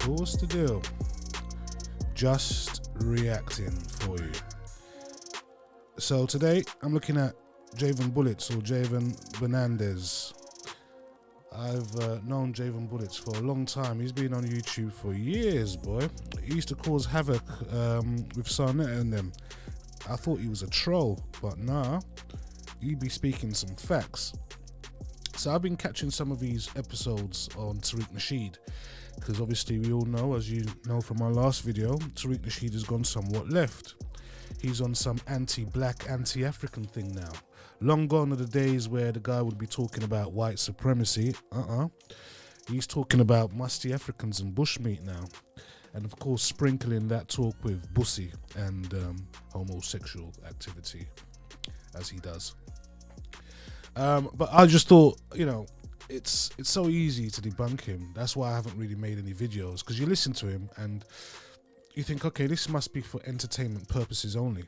What's the deal? Just reacting for you. So today I'm looking at Javen Bullets or Javen Bernardez. I've known Javen Bullets for a long time. He's been on YouTube for years, boy. He used to cause havoc with Sarnetta and them. I thought he was a troll, but nah, he be speaking some facts. So I've been catching some of these episodes on Tariq Nasheed, because obviously we all know, as you know from our last video, Tariq Nasheed has gone somewhat left. He's on some anti-black, anti-African thing now. Long gone are the days where the guy would be talking about white supremacy. He's talking about musty Africans and bushmeat now. And of course sprinkling that talk with bussy and homosexual activity, as he does. But I just thought, it's so easy to debunk him. That's why I haven't really made any videos, because you listen to him and you think, okay, this must be for entertainment purposes only.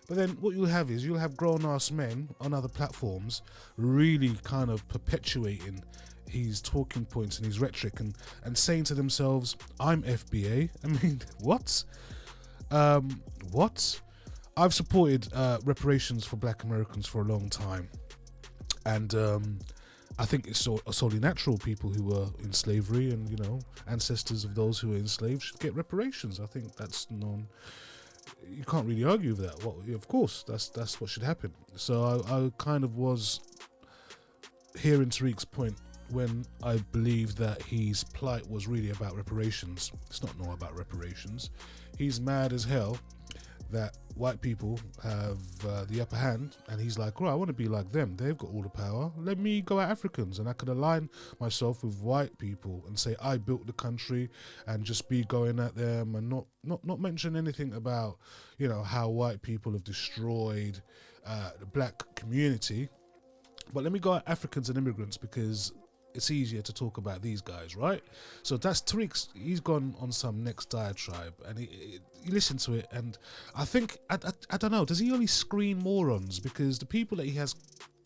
But then what you'll have grown-ass men on other platforms really kind of perpetuating his talking points and his rhetoric and saying to themselves, I'm FBA. I mean, what? What? I've supported reparations for black Americans for a long time. And I think it's solely natural. People who were in slavery and, ancestors of those who were enslaved should get reparations. I think that's known. You can't really argue with that. Well, of course, that's what should happen. So I kind of was hearing Tariq's point when I believed that his plight was really about reparations. It's not about reparations. He's mad as hell that white people have the upper hand, and he's like, I want to be like them. They've got all the power. Let me go at Africans, and I could align myself with white people and say I built the country, and just be going at them and not mention anything about how white people have destroyed the black community. But let me go at Africans and immigrants, because it's easier to talk about these guys, right? So that's Tariq's. He's gone on some next diatribe, and you listen to it, and I think I don't know. Does he only screen morons? Because the people that he has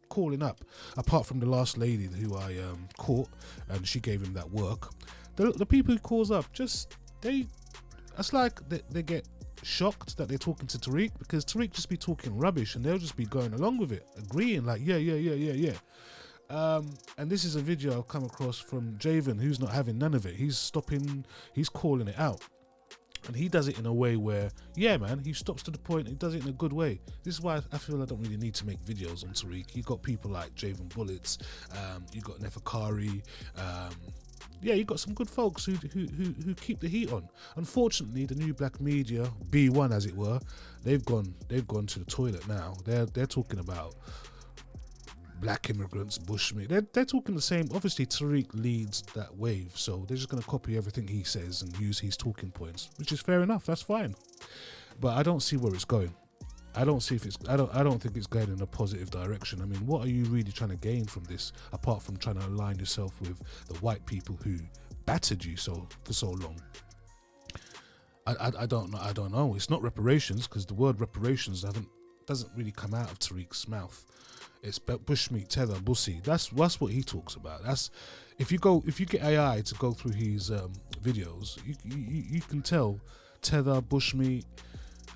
calling up, apart from the last lady who I caught, and she gave him that work, the people who calls up, it's like they get shocked that they're talking to Tariq, because Tariq just be talking rubbish, and they'll just be going along with it, agreeing like yeah. And this is a video I've come across from Javen, who's not having none of it. He's calling it out. And he does it in a way where, he stops to the point, he does it in a good way. This is why I feel I don't really need to make videos on Tariq. You got people like Javen Bullets, you got Nefakari, you got some good folks who keep the heat on. Unfortunately, the new black media, B1 as it were, they've gone to the toilet now. They're talking about black immigrants, bushmeat. They're talking the same. Obviously, Tariq leads that wave, so they're just going to copy everything he says and use his talking points, which is fair enough. That's fine. But I don't see where it's going. I don't think it's going in a positive direction. I mean, what are you really trying to gain from this, apart from trying to align yourself with the white people who battered you for so long? I don't know. It's not reparations, because the word reparations doesn't really come out of Tariq's mouth. It's bushmeat, tether, bussy. That's what he talks about. That's if you get AI to go through his videos, you can tell tether, bushmeat,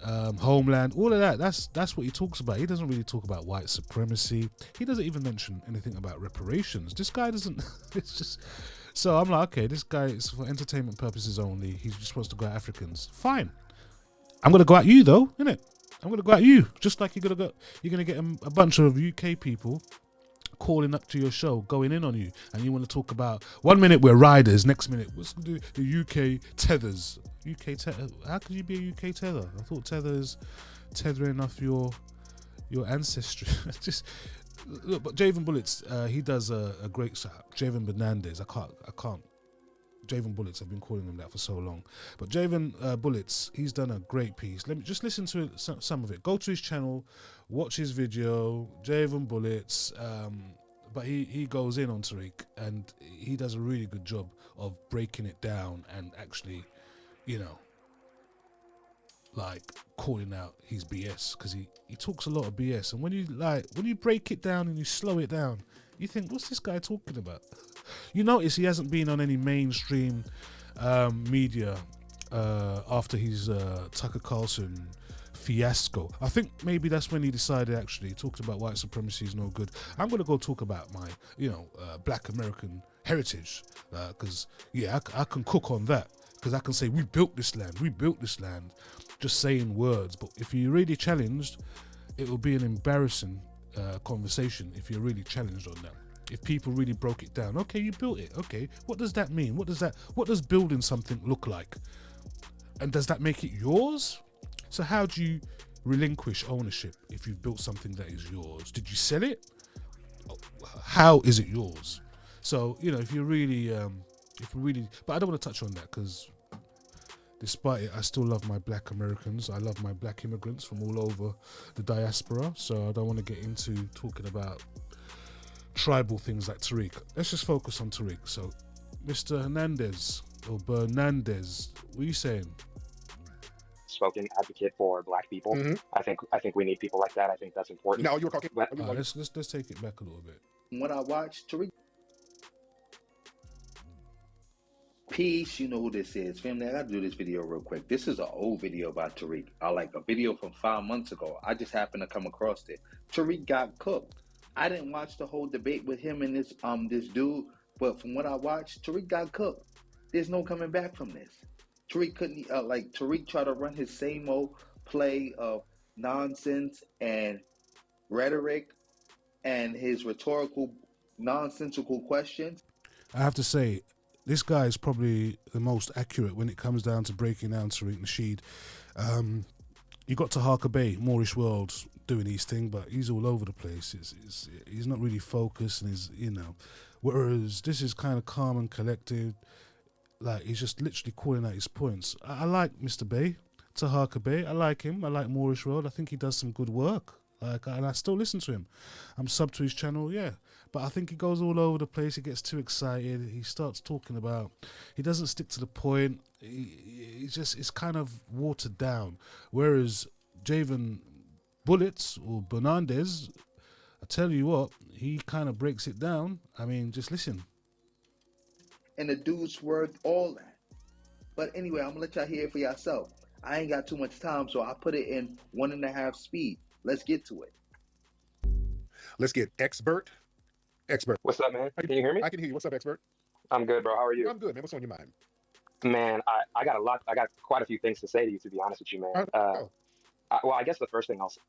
homeland, all of that. That's what he talks about. He doesn't really talk about white supremacy. He doesn't even mention anything about reparations. This guy doesn't. It's just. So I'm like, okay, this guy is for entertainment purposes only. He just wants to go at Africans. Fine. I'm gonna go at you though, innit? I'm going to go at you, just like you're going to get a bunch of UK people calling up to your show, going in on you, and you want to talk about, 1 minute we're riders, next minute what's the UK tethers. UK tether? How could you be a UK tether? I thought tethers tethering off your ancestry. Just look, but Javen Bullets, he does a great Javen Bernardez. I can't. Javen Bullets, I've been calling him that for so long. But Javen Bullets, he's done a great piece. Let me just listen to it, some of it. Go to his channel, watch his video, Javen Bullets. But he goes in on Tariq, and he does a really good job of breaking it down and actually, like calling out his BS, because he talks a lot of BS. And when you break it down and you slow it down, you think, what's this guy talking about? You notice he hasn't been on any mainstream media after his Tucker Carlson fiasco. I think maybe that's when he decided, actually talked about white supremacy is no good. I'm going to go talk about my black American heritage, because I can cook on that, because I can say we built this land, just saying words. But if you're really challenged, it will be an embarrassing conversation if you're really challenged on that. If people really broke it down, okay, you built it, okay, what does that mean? What does building something look like? And does that make it yours? So how do you relinquish ownership if you've built something that is yours? Did you sell it? How is it yours? So, if you really, but I don't want to touch on that, because despite it, I still love my black Americans. I love my black immigrants from all over the diaspora. So I don't want to get into talking about tribal things like Tariq. Let's just focus on Tariq. So, Mr. Hernandez or Bernardez, what are you saying? Spoken advocate for black people. Mm-hmm. I think we need people like that. I think that's important. Now you're talking. Let's take it back a little bit. When I watched Tariq, peace, you know who this is, family. I gotta do this video real quick. This is an old video about Tariq. Like a video from 5 months ago. I just happened to come across it. Tariq got cooked. I didn't watch the whole debate with him and this dude, but from what I watched, Tariq got cooked. There's no coming back from this. Tariq couldn't, Tariq tried to run his same old play of nonsense and rhetoric and his rhetorical, nonsensical questions. I have to say, this guy is probably the most accurate when it comes down to breaking down Tariq Nasheed. You got to Harker Bay, Moorish World, doing his thing, but he's all over the place. He's not really focused, and whereas this is kind of calm and collected. Like, he's just literally calling out his points. I like Mr. Bay, Tahaka Bay. I like him. I like Moorish World. I think he does some good work. And I still listen to him. I'm sub to his channel, yeah. But I think he goes all over the place. He gets too excited. He starts talking about... He doesn't stick to the point. It's kind of watered down. Whereas Javen Bullets or Bernardez, I tell you what, he kind of breaks it down. I mean, just listen. And the dude's worth all that. But anyway, I'm gonna let y'all hear it for yourself. I ain't got too much time, so I put it in 1.5 speed. Let's get to it. Let's get expert. What's up, man? Can you hear me? I can hear you. What's up, expert? I'm good, bro. How are you? I'm good, man. What's on your mind? Man, I got a lot. I got quite a few things to say to you, to be honest with you, man. Well, I guess the first thing I'll say.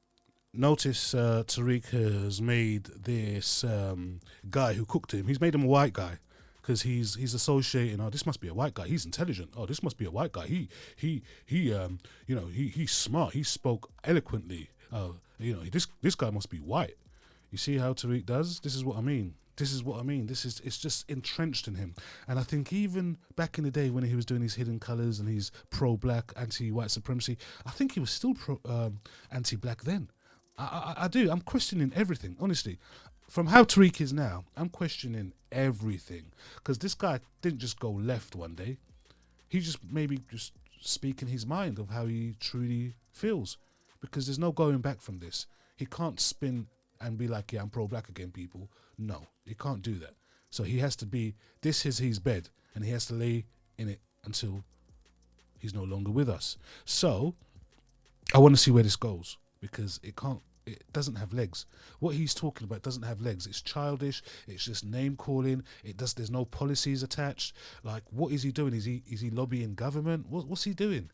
Notice Tariq has made this guy who cooked him. He's made him a white guy. Because he's associating, oh, this must be a white guy. He's intelligent. Oh, this must be a white guy. He's smart. He spoke eloquently. This guy must be white. You see how Tariq does? This is what I mean. It's just entrenched in him. And I think even back in the day when he was doing his hidden colors and his pro-black, anti-white supremacy, I think he was still anti-black then. I do. I'm questioning everything, honestly. From how Tariq is now, I'm questioning everything. Because this guy didn't just go left one day. He just speaking his mind of how he truly feels. Because there's no going back from this. He can't spin and be like, yeah, I'm pro-black again, people. No, he can't do that. So he has to be, this is his bed. And he has to lay in it until he's no longer with us. So, I want to see where this goes. Because it doesn't have legs. What he's talking about doesn't have legs. It's childish. It's just name calling. There's no policies attached. Like, what is he doing? Is he lobbying government? What's he doing?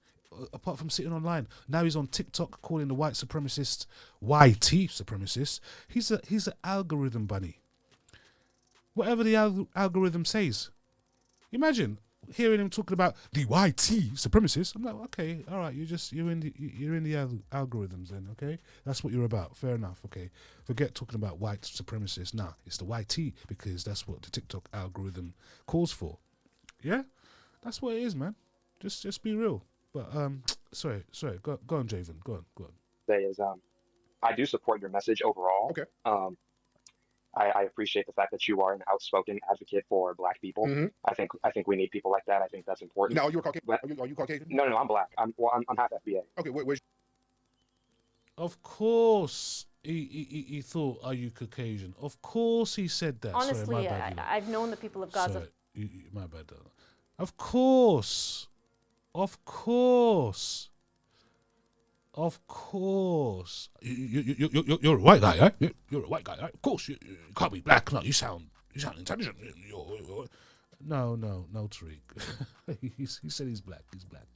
Apart from sitting online. Now he's on TikTok calling the white supremacists YT supremacists. He's an algorithm bunny. Whatever the algorithm says. Imagine hearing him talking about the YT supremacists. I'm like, okay, all right, you're in the algorithms then, okay? That's what you're about. Fair enough, okay. Forget talking about white supremacists. Nah, it's the YT because that's what the TikTok algorithm calls for. Yeah, that's what it is, man. Just be real. But sorry, go on, Javen. Go on. Say is I do support your message overall. Okay. I appreciate the fact that you are an outspoken advocate for black people. Mm-hmm. I think we need people like that. I think that's important. Now, are you Caucasian? Are you Caucasian? No, I'm black. I'm half FBA. Okay, where's... Of course, he thought, are you Caucasian? Of course he said that. Honestly, sorry, my bad, I've known the people of Gaza. Sorry, my bad. Of course. Of course. Of course. You're a white guy, right? You're a white guy, right? Of course. You can't be black. No, you sound intelligent. No, Tariq. he said he's black. He's black.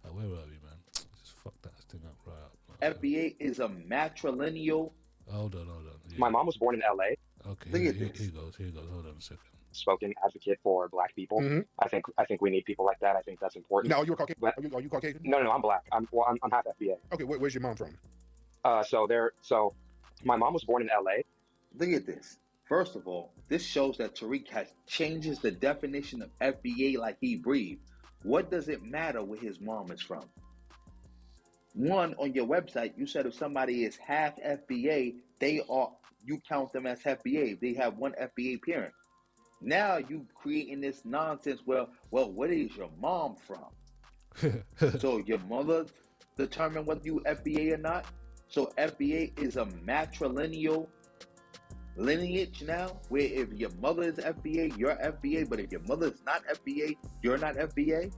Where are we, man? Just fuck that thing up right up. FBA is a matrilineal. Hold on. Yeah. My mom was born in LA. Okay, Look at here this. goes. Hold on a second. Spoken advocate for black people. I think we need people like that. I think that's important. Now, you're Caucasian? Are you Caucasian? No, I'm black. I'm half FBA. Okay, where's your mom from? So my mom was born in LA. Look at this. First of all, this shows that Tariq changes the definition of FBA like he breathed. What does it matter where his mom is from? One, on your website, you said if somebody is half FBA, you count them as FBA. They have one FBA parent. Now you creating this nonsense. Well, what is your mom from? So your mother determine whether you FBA or not. So FBA is a matrilineal lineage now, where if your mother is FBA, you're FBA, but if your mother is not FBA, you're not FBA.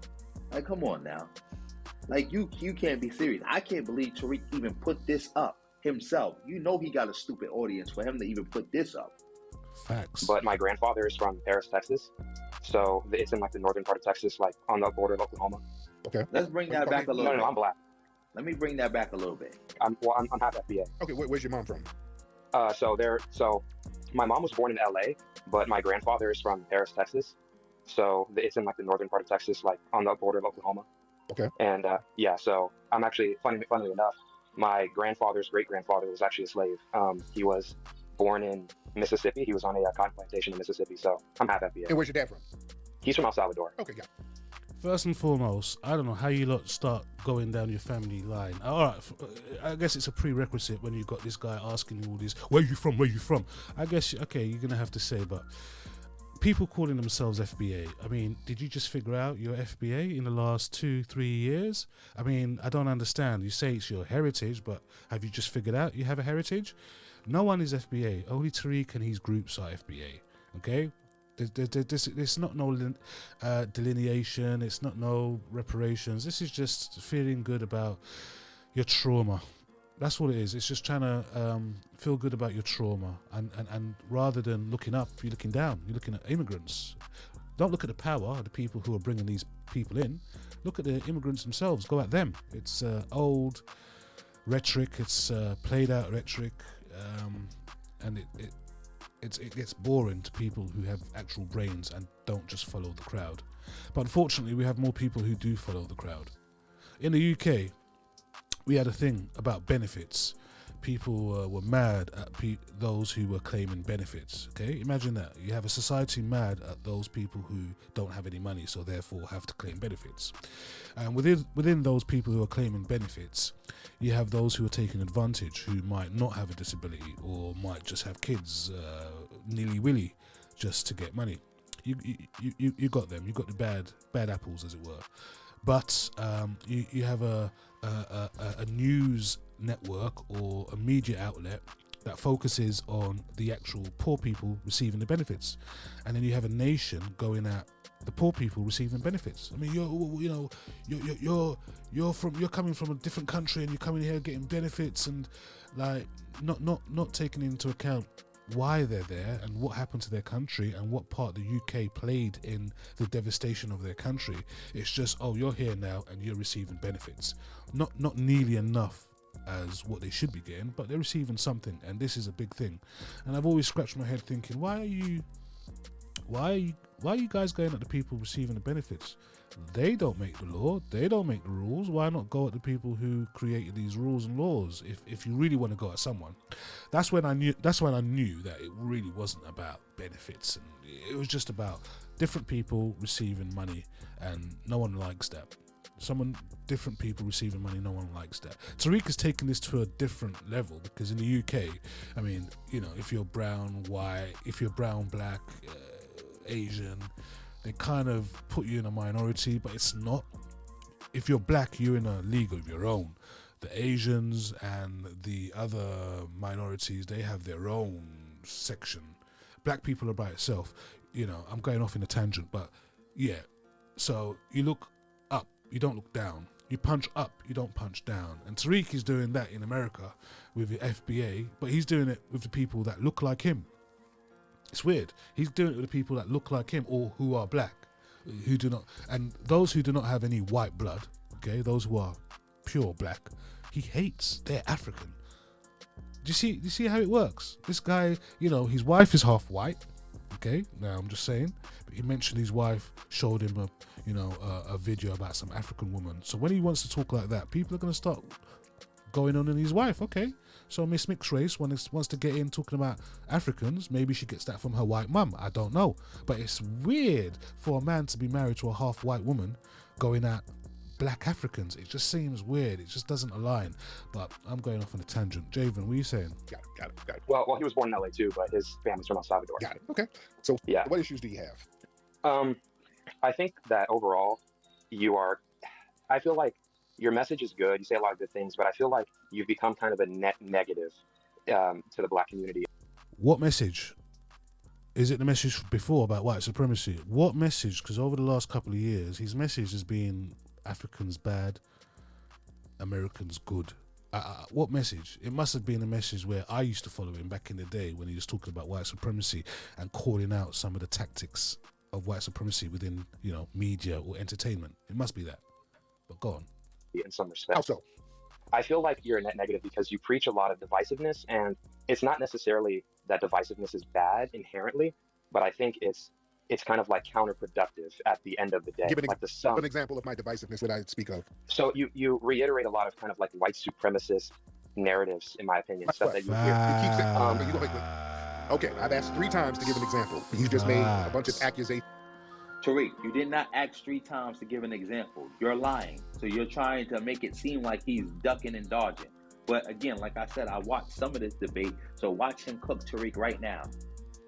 Like, come on now. Like, you can't be serious. I can't believe Tariq even put this up himself. You know he got a stupid audience for him to even put this up. Facts. But my grandfather is from Paris, Texas. So it's in like the northern part of Texas, like on the border of Oklahoma. Okay. Let's bring that back a little bit. No, I'm black. Let me bring that back a little bit. I'm half FBA. Okay, where's your mom from? So my mom was born in LA, but my grandfather is from Paris, Texas. So it's in like the northern part of Texas, like on the border of Oklahoma. Okay. And so I'm actually, funnily enough, my grandfather's great-grandfather was actually a slave. He was born in Mississippi. He was on a cotton plantation in Mississippi. So I'm half FBA. And where's your dad from? He's from El Salvador. Okay, yeah. First and foremost, I don't know how you lot start going down your family line. All right, I guess it's a prerequisite when you got this guy asking you all this, where you from? I guess, okay, you're going to have to say, but people calling themselves FBA, I mean, did you just figure out you're FBA in the last 2-3 years? I mean, I don't understand. You say it's your heritage, but have you just figured out you have a heritage? No one is FBA. Only Tariq and his groups are FBA, okay? There's not no delineation. It's not no reparations. This is just feeling good about your trauma. That's what it is. It's just trying to feel good about your trauma. And rather than looking up, you're looking down. You're looking at immigrants. Don't look at the power of the people who are bringing these people in. Look at the immigrants themselves. Go at them. It's old rhetoric. It's played out rhetoric. And it gets boring to people who have actual brains and don't just follow the crowd. But unfortunately, we have more people who do follow the crowd. In the UK, we had a thing about benefits. People were mad at those who were claiming benefits. Okay, imagine that. You have a society mad at those people who don't have any money, so therefore have to claim benefits. And within those people who are claiming benefits, you have those who are taking advantage, who might not have a disability or might just have kids nilly-willy just to get money. You got them. You got the bad apples, as it were. But you have a news network or a media outlet that focuses on the actual poor people receiving the benefits, and then you have a nation going at the poor people receiving benefits. I mean, you're coming from a different country and you're coming here getting benefits and like not taking into account why they're there and what happened to their country and what part the UK played in the devastation of their country. It's just, oh, you're here now and you're receiving benefits. Not nearly enough as what they should be getting, but they're receiving something, and this is a big thing. And I've always scratched my head thinking, why are you guys going at the people receiving the benefits? They don't make the law, they don't make the rules. Why not go at the people who created these rules and laws? If you really want to go at someone, that's when I knew that it really wasn't about benefits, and it was just about different people receiving money, and no one likes that. Different people receiving money, no one likes that. Tariq has taken this to a different level, because in the UK, I mean, if you're brown, white, if you're brown, black, Asian, they kind of put you in a minority, but it's not. If you're black, you're in a league of your own. The Asians and the other minorities, they have their own section. Black people are by itself. I'm going off in a tangent, but yeah, So you look up, you don't look down. You punch up, you don't punch down. And Tariq is doing that in America with the FBA, but he's doing it with the people that look like him. It's weird. He's doing it with the people that look like him or who are black, who do not, and those who do not have any white blood, okay, those who are pure black, he hates. They're African. Do you see how it works? This guy, you know, his wife is half white. Okay, now I'm just saying. But he mentioned his wife showed him a video about some African woman. So when he wants to talk like that, people are going to start going on in his wife. Okay, so Miss Mixed Race wants to get in talking about Africans. Maybe she gets that from her white mum. I don't know. But it's weird for a man to be married to a half white woman going at black Africans. It just seems weird. It just doesn't align. But I'm going off on a tangent. Javen, what are you saying? Got it. Well, he was born in LA too, but his family's from El Salvador. Got it. Okay. So Yeah. what issues do you have? I think that overall, I feel like your message is good. You say a lot of good things, but I feel like you've become kind of a net negative to the black community. What message? Is it the message before about white supremacy? What message? Because over the last couple of years, his message has been Africans bad, Americans good. What message? It must have been a message where I used to follow him back in the day when he was talking about white supremacy and calling out some of the tactics of white supremacy within, media or entertainment. It must be that. But go on. In some respects. How so? I feel like you're a net negative because you preach a lot of divisiveness, and it's not necessarily that divisiveness is bad inherently, but I think it's kind of like counterproductive at the end of the day. Give an example of my divisiveness that I speak of. So you reiterate a lot of kind of like white supremacist narratives, in my opinion, stuff that you hear. Okay, I've asked 3 times to give an example. You just made a bunch of accusations. Tariq, you did not ask 3 times to give an example. You're lying. So you're trying to make it seem like he's ducking and dodging. But again, like I said, I watched some of this debate. So watch him cook Tariq right now.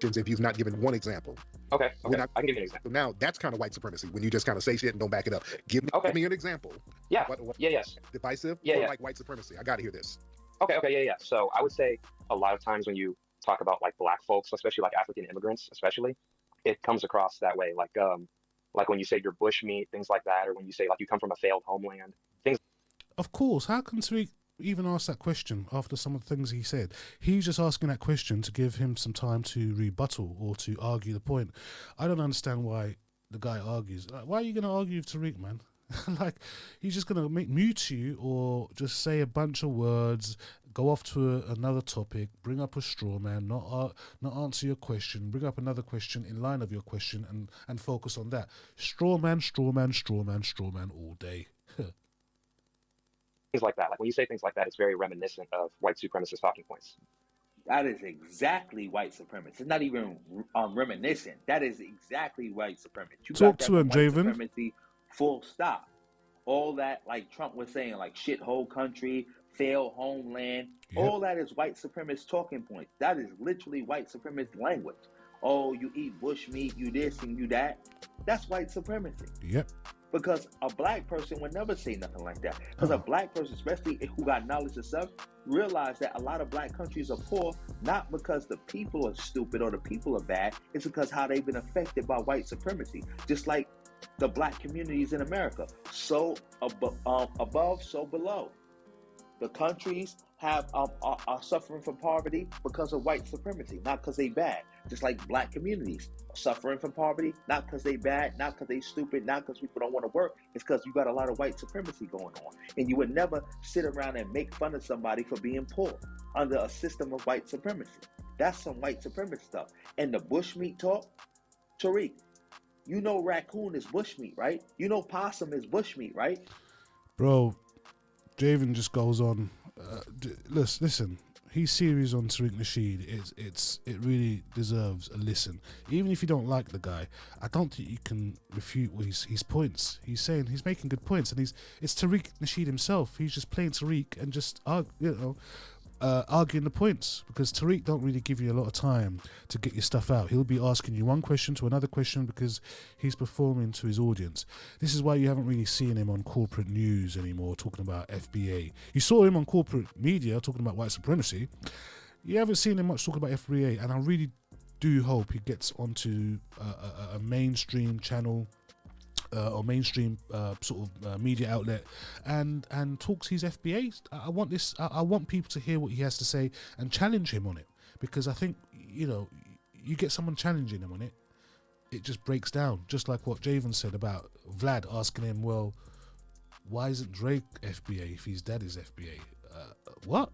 If you've not given one example. Okay. I can give you an example. Now, that's kind of white supremacy, when you just kind of say shit and don't back it up. Give me an example. Yeah. Yes. Divisive or like white supremacy? I got to hear this. Okay. So I would say a lot of times when you talk about like black folks, especially like African immigrants, especially, it comes across that way. Like when you say you're bushmeat, things like that, or when you say like you come from a failed homeland, things. Of course. How can Tariq even ask that question after some of the things he said? He's just asking that question to give him some time to rebuttal or to argue the point. I don't understand why the guy argues. Like, why are you going to argue with Tariq, man? Like, he's just going to mute you or just say a bunch of words, go off to another topic, bring up a straw man, not answer your question, bring up another question in line of your question and focus on that. Straw man all day. Things like that. Like when you say things like that, it's very reminiscent of white supremacist talking points. That is exactly white supremacy. It's not even reminiscent. That is exactly white supremacy. You Talk to him, Javen. Supremacy, full stop. All that, like Trump was saying, like shithole country, failed homeland. Yep. All that is white supremacist talking points. That is literally white supremacist language. Oh, you eat bush meat, you this and you that. That's white supremacy. Yep. Because a black person would never say nothing like that. Because a black person, especially who got knowledge of stuff, realize that a lot of black countries are poor, not because the people are stupid or the people are bad. It's because how they've been affected by white supremacy. Just like the black communities in America. So above, so below. The countries are suffering from poverty because of white supremacy, not because they bad. Just like black communities are suffering from poverty, not because they bad, not because they stupid, not because people don't want to work. It's because you got a lot of white supremacy going on. And you would never sit around and make fun of somebody for being poor under a system of white supremacy. That's some white supremacy stuff. And the bushmeat talk, Tariq, you know raccoon is bushmeat, right? You know possum is bushmeat, right? Bro, Javen just goes on. Listen, he's serious on Tariq Nasheed. It really deserves a listen. Even if you don't like the guy, I don't think you can refute his points. He's making good points, and it's Tariq Nasheed himself. He's just playing Tariq and just arguing the points, because Tariq don't really give you a lot of time to get your stuff out. He'll be asking you one question to another question because he's performing to his audience. This is why you haven't really seen him on corporate news anymore talking about FBA. You saw him on corporate media talking about white supremacy. You haven't seen him much talking about FBA, and I really do hope he gets onto a mainstream channel or mainstream sort of media outlet, and talks his FBA. I want this. I want people to hear what he has to say and challenge him on it, because I think, you know, you get someone challenging him on it, it just breaks down. Just like what Javen said about Vlad asking him, well, why isn't Drake FBA if his dad is FBA? What?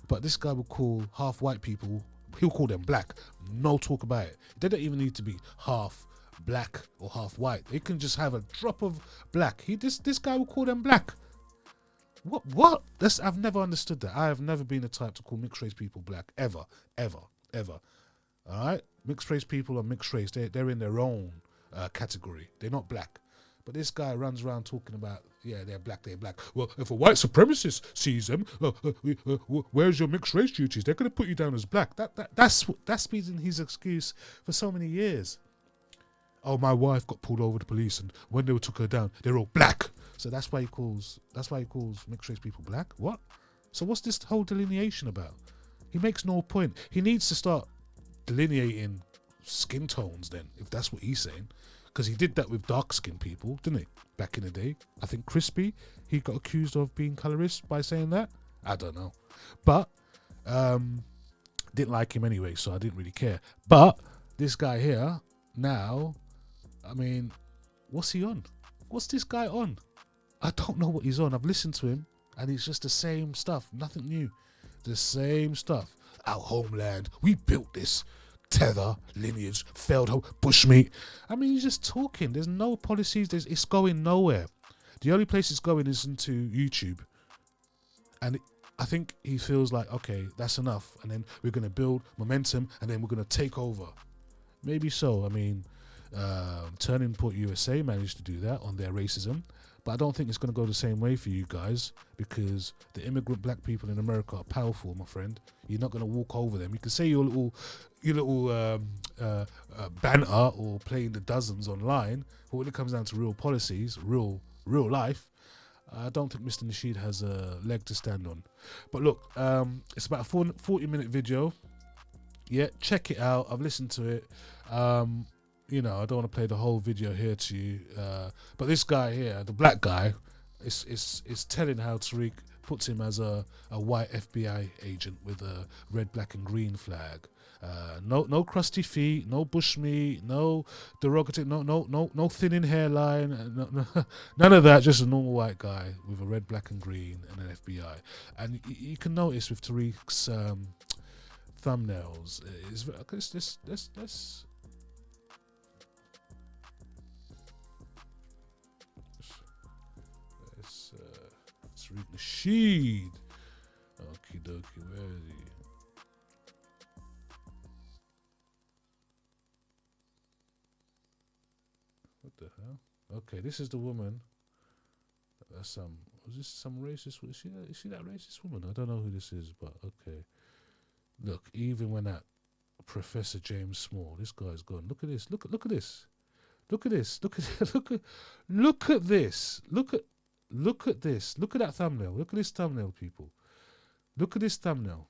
But this guy will call half white people, he'll call them black. No talk about it. They don't even need to be half black or half white. They can just have a drop of black. This guy will call them black. What? I've never understood that. I have never been the type to call mixed race people black, ever. Alright? Mixed race people are mixed race. They're in their own category. They're not black. But this guy runs around talking about, yeah, they're black. Well, if a white supremacist sees them, where's your mixed race duties? They're going to put you down as black. That's been his excuse for so many years. Oh, my wife got pulled over the police, and when they took her down, they're all black. So that's why he calls mixed race people black. What? So what's this whole delineation about? He makes no point. He needs to start delineating skin tones then, if that's what he's saying. Because he did that with dark-skinned people, didn't he? Back in the day. I think Crispy, he got accused of being colorist by saying that. I don't know. But, didn't like him anyway, so I didn't really care. But, this guy here, now, I mean, what's he on? What's this guy on? I don't know what he's on. I've listened to him, and it's just the same stuff. Nothing new. The same stuff. Our homeland, we built this. Tether, lineage, failed home, bushmeat. I mean, he's just talking. There's no policies. It's going nowhere. The only place it's going is into YouTube. And I think he feels like, okay, that's enough. And then we're going to build momentum, and then we're going to take over. Maybe so. I mean, Turning Point USA managed to do that on their racism. But I don't think it's going to go the same way for you guys, because the immigrant black people in America are powerful, my friend. You're not going to walk over them. You can say your little banter or playing the dozens online, but when it comes down to real policies, real life, I don't think Mr. Nasheed has a leg to stand on. But look, it's about a 40-minute video. Yeah, check it out. I've listened to it. You know, I don't want to play the whole video here to you, but this guy here, the black guy, is telling how Tariq puts him as a white FBI agent with a red, black, and green flag. No crusty feet, no bushmeat, no derogatory, no thinning hairline, none of that. Just a normal white guy with a red, black, and green and an FBI. And you can notice with Tariq's thumbnails, Tariq Nasheed. Okie dokie, where is he? What the hell? Okay, this is the woman. Was this some racist? Is she that racist woman? I don't know who this is, but okay. Look, even when that Professor James Small, this guy's gone. Look at this. Look at this. Look at this. Look at this. Look at this. Look at that thumbnail. Look at this thumbnail, people. Look at this thumbnail.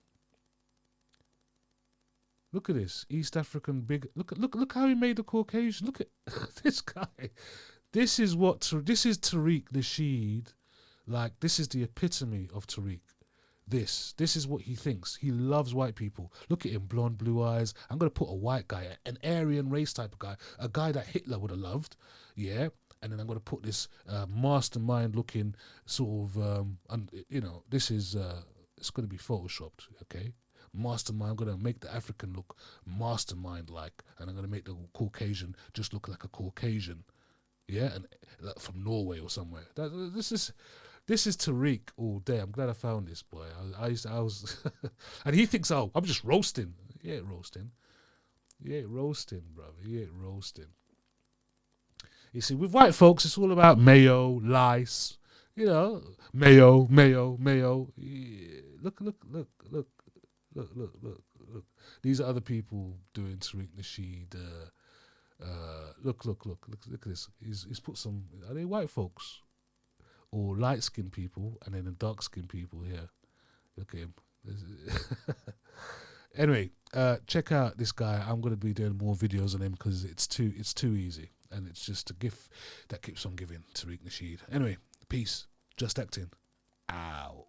Look at this East African big. Look how he made the Caucasian. Look at this guy. This is Tariq Nasheed. Like, this is the epitome of Tariq. This is what he thinks. He loves white people. Look at him, blonde, blue eyes. I'm gonna put a white guy, an Aryan race type of guy, a guy that Hitler would have loved. Yeah. And then I'm going to put this mastermind-looking sort of, this is, it's going to be photoshopped, okay? Mastermind, I'm going to make the African look mastermind-like, and I'm going to make the Caucasian just look like a Caucasian, yeah? And from Norway or somewhere. This is Tariq all day. I'm glad I found this, boy. I was, and he thinks, oh, I'm just roasting. You ain't roasting. You ain't roasting, brother. You ain't roasting. You see, with white folks, it's all about mayo, lice, you know, mayo. Yeah. Look. These are other people doing Tariq Nasheed. Look at this. He's put some. Are they white folks or light-skinned people, and then the dark-skinned people here? Look at him. Anyway, check out this guy. I'm going to be doing more videos on him because it's too easy. and it's just a gift that keeps on giving. Tariq Nasheed. Anyway, peace. Just acting. Out.